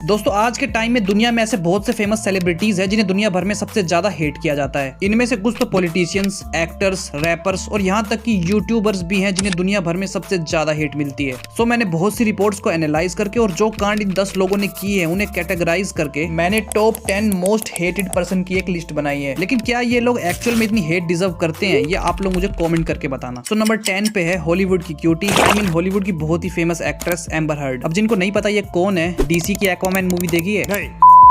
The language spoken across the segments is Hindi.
दोस्तों आज के टाइम में दुनिया में ऐसे बहुत से फेमस सेलिब्रिटीज हैं जिन्हें दुनिया भर में सबसे ज्यादा हेट किया जाता है। इनमें से कुछ तो पॉलिटिशियंस, एक्टर्स, रैपर्स और यहाँ तक कि यूट्यूबर्स भी हैं जिन्हें दुनिया भर में सबसे ज्यादा हेट मिलती है। सो मैंने बहुत सी रिपोर्ट्स को एनालाइज करके और जो कांड इन 10 लोगों ने किए हैं उन्हें कैटेगराइज करके मैंने टॉप 10 मोस्ट हेटेड पर्सन की एक लिस्ट बनाई है। लेकिन क्या ये लोग एक्चुअल में इतनी हेट डिजर्व करते हैं, ये आप लोग मुझे कॉमेंट करके बताना। सो नंबर 10 पे है हॉलीवुड की क्यूटी, हॉलीवुड की बहुत ही फेमस एक्ट्रेस एम्बर हर्ड। अब जिनको नहीं पता ये कौन है, डीसी की एक्वामैन मूवी देखी है?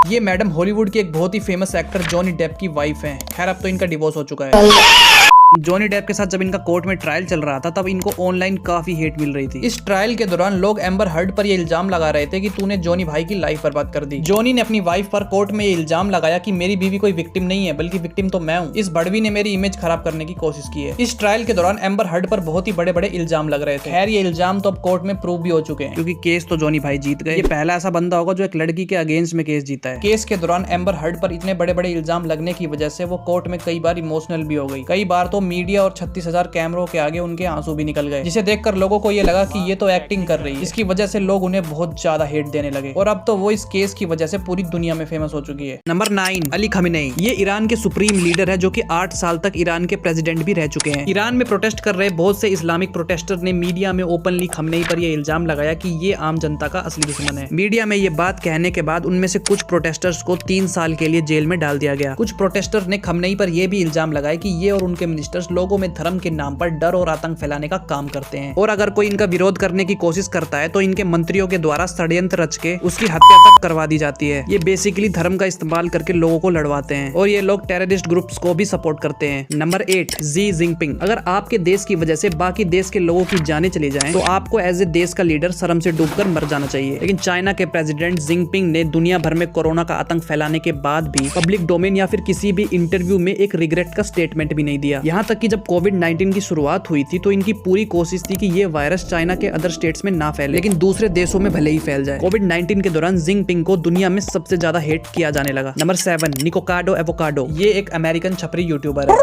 ये मैडम हॉलीवुड की एक बहुत ही फेमस एक्टर जॉनी डेप की वाइफ है। खैर अब तो इनका डिवोर्स हो चुका है। जॉनी डेप के साथ जब इनका कोर्ट में ट्रायल चल रहा था तब इनको ऑनलाइन काफी हेट मिल रही थी। इस ट्रायल के दौरान लोग एम्बर हर्ड पर ये इल्जाम लगा रहे थे कि तूने जॉनी भाई की लाइफ बर्बाद कर दी। जॉनी ने अपनी वाइफ पर कोर्ट में ये इल्जाम लगाया कि मेरी बीवी कोई विक्टिम नहीं है बल्कि विक्टिम तो मैं हूँ। इस बड़वी ने मेरी इमेज खराब करने की कोशिश की है। इस ट्रायल के दौरान एम्बर हर्ड पर बहुत ही बड़े बड़े इल्जाम लग रहे थे। खैर ये इल्जाम तो अब कोर्ट में प्रूव भी हो चुके हैं क्योंकि केस तो जॉनी भाई जीत गए। ये पहला ऐसा बंदा होगा जो एक लड़की के अगेंस्ट में केस जीता है। केस के दौरान एम्बर हर्ड पर इतने बड़े बड़े इल्जाम लगने की वजह से वो कोर्ट में कई बार इमोशनल भी हो गई। कई बार तो मीडिया और 36,000 कैमरों के आगे उनके आंसू भी निकल गए, जिसे देखकर लोगों को ये लगा कि ये तो एक्टिंग कर रही है। इसकी वजह से लोग उन्हें बहुत ज्यादा हेट देने लगे और अब तो वो इस केस की वजह से पूरी दुनिया में फेमस हो चुकी है। Number 9 Ali Khamenei. ये ईरान के सुप्रीम लीडर है जो कि 8 साल तक ईरान के प्रेसिडेंट भी रह चुके हैं। ईरान में प्रोटेस्ट कर रहे बहुत से इस्लामिक प्रोटेस्टर ने मीडिया में ओपनली खमेनेई पर यह इल्जाम लगाया कि ये आम जनता का असली दुश्मन है। मीडिया में ये बात कहने के बाद उनमें से कुछ प्रोटेस्टर्स को 3 साल के लिए जेल में डाल दिया गया। कुछ प्रोटेस्टर ने खमेनेई पर यह भी इल्जाम लगाया कि ये और उनके मिनिस्टर्स लोगों में धर्म के नाम पर डर और आतंक फैलाने का काम करते हैं और अगर कोई इनका विरोध करने की कोशिश करता है तो इनके मंत्रियों के द्वारा षड्यंत्र रच के उसकी हत्या तक करवा दी जाती है। ये बेसिकली धर्म का इस्तेमाल करके लोगों को लड़वाते हैं और ये लोग टेररिस्ट ग्रुप्स को भी सपोर्ट करते हैं। Number 8 Xi Jinping. अगर आपके देश की वजह से बाकी देश के लोगों की जानें चली जाएं तो आपको एज ए देश का लीडर शर्म से डूबकर मर जाना चाहिए। लेकिन चाइना के प्रेसिडेंट जिनपिंग ने दुनिया भर में कोरोना का आतंक फैलाने के बाद भी पब्लिक डोमेन या फिर किसी भी इंटरव्यू में एक रिग्रेट का स्टेटमेंट भी नहीं दिया। यहाँ तक कि जब कोविड-19 की शुरुआत हुई थी तो इनकी पूरी कोशिश थी कि ये वायरस चाइना के अदर स्टेट्स में ना फैले, लेकिन दूसरे देशों में भले ही फैल जाए। कोविड-19 के दौरान जिनपिंग को दुनिया में सबसे ज्यादा हेट किया जाने लगा। Number 7 Nikocado Avocado. ये एक अमेरिकन छपरी यूट्यूबर है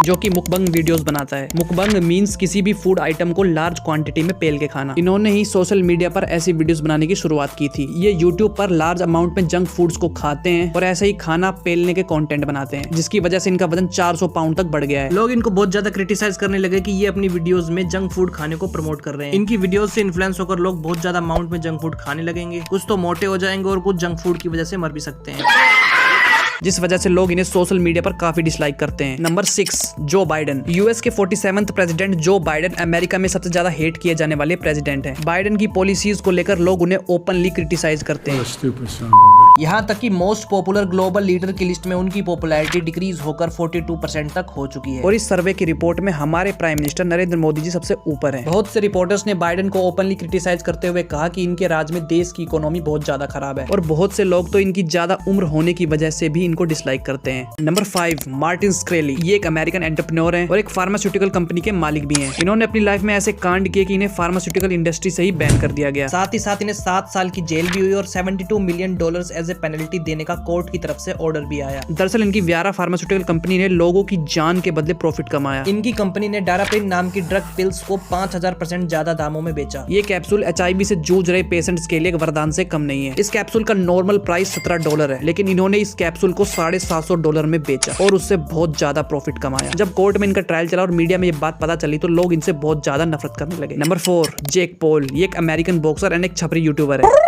जो कि मुकबंग वीडियोस बनाता है। मुकबंग मींस किसी भी फूड आइटम को लार्ज क्वांटिटी में पेल के खाना। इन्होंने ही सोशल मीडिया पर ऐसी वीडियोस बनाने की शुरुआत की थी। ये यूट्यूब पर लार्ज अमाउंट में जंक फूड्स को खाते हैं और ऐसे ही खाना पेलने के कंटेंट बनाते हैं, जिसकी वजह से इनका वजन 400 पाउंड तक बढ़ गया है। लोग इनको बहुत ज्यादा क्रिटिसाइज करने लगे कि ये अपनी वीडियोस में जंक फूड खाने को प्रमोट कर रहे हैं। इनकी वीडियोस से इन्फ्लुएंस होकर लोग बहुत ज्यादा अमाउंट में जंक फूड खाने लगेंगे। कुछ तो मोटे हो जाएंगे और कुछ जंक फूड की वजह से मर भी सकते हैं, जिस वजह से लोग इन्हें सोशल मीडिया पर काफी डिसलाइक करते हैं। Number 6 Joe Biden. यूएस के 47th president Joe Biden America में सबसे ज्यादा हेट किए जाने वाले प्रेसिडेंट हैं। बाइडेन की पॉलिसीज को लेकर लोग उन्हें ओपनली क्रिटिसाइज करते हैं। यहाँ तक कि मोस्ट पॉपुलर ग्लोबल लीडर की लिस्ट में उनकी पॉपुलैरिटी डिक्रीज होकर 42% तक हो चुकी है और इस सर्वे की रिपोर्ट में हमारे प्राइम मिनिस्टर नरेंद्र मोदी जी सबसे ऊपर हैं। बहुत से रिपोर्टर्स ने बाइडेन को ओपनली क्रिटिसाइज करते हुए कहा कि इनके राज में देश की इकोनॉमी बहुत ज्यादा खराब है और बहुत से लोग तो इनकी ज्यादा उम्र होने की वजह से भी इनको डिसलाइक करते हैं। Number 5 Martin Shkreli. ये एक अमेरिकन एंटरप्रेन्योर हैं और एक फार्मास्यूटिकल कंपनी के मालिक भी हैं। इन्होंने अपनी लाइफ में ऐसे कांड किए कि इन्हें फार्मास्यूटिकल इंडस्ट्री से ही बैन कर दिया गया। साथ ही साथ इन्हें 7 साल की जेल भी हुई और $72 मिलियन एज ए पेनल्टी देने का कोर्ट की तरफ से ऑर्डर भी आया। दरअसल इनकी व्यारा फार्मास्यूटिकल कंपनी ने लोगों की जान के बदले प्रॉफिट कमाया। इनकी कंपनी ने डारापिन नाम की ड्रग पिल्स को 5000% ज्यादा दामों में बेचा। ये कैप्सूल HIV से जूझ रहे पेशेंट्स के लिए वरदान से कम नहीं है। इस कैप्सूल का नॉर्मल प्राइस $17 है, लेकिन इन्होंने इस कैप्सूल को $750 में बेचा और उससे बहुत ज्यादा प्रॉफिट कमाया। जब कोर्ट में इनका ट्रायल चला और मीडिया में ये बात पता चली तो लोग इनसे बहुत ज्यादा नफरत करने लगे। Number 4 Jake Paul. ये एक अमेरिकन बॉक्सर एंड एक छपरी यूट्यूबर है।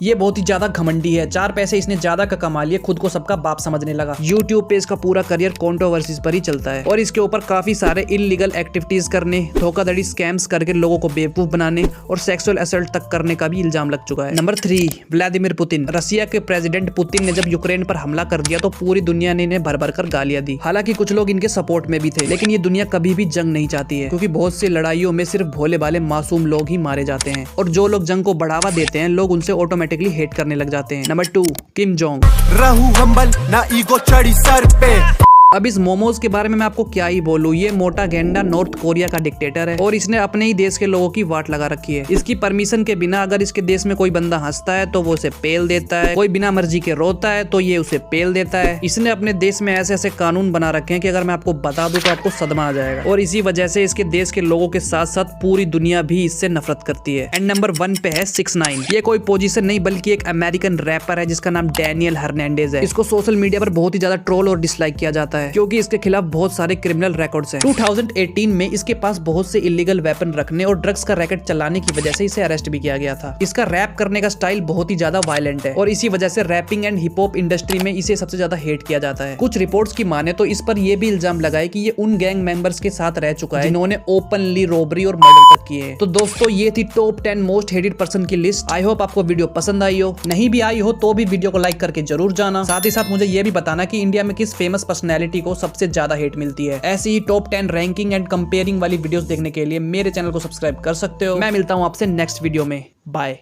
ये बहुत ही ज्यादा घमंडी है। 4 पैसे इसने ज्यादा का कमा लिए, खुद को सबका बाप समझने लगा। YouTube पे इसका पूरा करियर कंट्रोवर्सीज पर ही चलता है और इसके ऊपर काफी सारे इलीगल एक्टिविटीज करने, धोखाधड़ी स्कैम्स करके लोगों को बेवकूफ बनाने और सेक्सुअल असल्ट तक करने का भी इल्जाम लग चुका है। Number 3 Vladimir Putin. रसिया के प्रेसिडेंट पुतिन ने जब यूक्रेन पर हमला कर दिया तो पूरी दुनिया ने इन्हें भर भर कर गालियां दी। हालांकि कुछ लोग इनके सपोर्ट में भी थे, लेकिन ये दुनिया कभी भी जंग नहीं चाहती है क्योंकि बहुत सी लड़ाइयों में सिर्फ भोले भाले मासूम लोग ही मारे जाते हैं और जो लोग जंग को बढ़ावा देते हैं लोग उनसे ऑटोमेटिकली हेट करने लग जाते हैं। Number 2 Kim Jong. रहू हम्बल ना ईगो चढ़ी सर पे। अब इस मोमोज के बारे में मैं आपको क्या ही बोलूं, ये मोटा गेंडा नॉर्थ कोरिया का डिक्टेटर है और इसने अपने ही देश के लोगों की वाट लगा रखी है। इसकी परमिशन के बिना अगर इसके देश में कोई बंदा हंसता है तो वो उसे पेल देता है, कोई बिना मर्जी के रोता है तो ये उसे पेल देता है। इसने अपने देश में ऐसे ऐसे कानून बना रखे हैं कि अगर मैं आपको बता दूं तो आपको सदमा आ जाएगा और इसी वजह से इसके देश के लोगों के साथ साथ पूरी दुनिया भी इससे नफरत करती है। एंड नंबर 1 पे है 6ix9ine। ये कोई पोजीशन नहीं बल्कि एक अमेरिकन रैपर है जिसका नाम डैनियल हर्नांडेज है। इसको सोशल मीडिया पर बहुत ही ज्यादा ट्रोल और डिसलाइक किया जाता है क्योंकि इसके खिलाफ बहुत सारे क्रिमिनल रिकॉर्ड्स हैं। 2018 में इसके पास बहुत से इलीगल वेपन रखने और ड्रग्स का रैकेट चलाने की वजह से इसे अरेस्ट भी किया गया था। इसका रैप करने का स्टाइल बहुत ही ज्यादा वायलेंट है और इसी वजह से rapping and hip hop industry में इसे सबसे ज्यादा हेट किया जाता है। कुछ रिपोर्ट्स की माने तो इस पर यह भी इल्जाम लगाए कि ये उन गैंग मेंबर्स के साथ रह चुका है जिन्होंने ओपनली रॉबरी और मर्डर तक किए। तो दोस्तों ये थी टॉप 10 मोस्ट हेटेड पर्सन की लिस्ट। आई होप आपको वीडियो पसंद आई हो, नहीं भी आई हो तो भी वीडियो को लाइक करके जरूर जाना। साथ ही साथ मुझे ये भी बताना कि इंडिया में किस फेमस पर्सनैलिटी को सबसे ज्यादा हेट मिलती है। ऐसी ही टॉप 10 रैंकिंग एंड कंपेयरिंग वाली वीडियोस देखने के लिए मेरे चैनल को सब्सक्राइब कर सकते हो। मैं मिलता हूँ आपसे नेक्स्ट वीडियो में। बाय।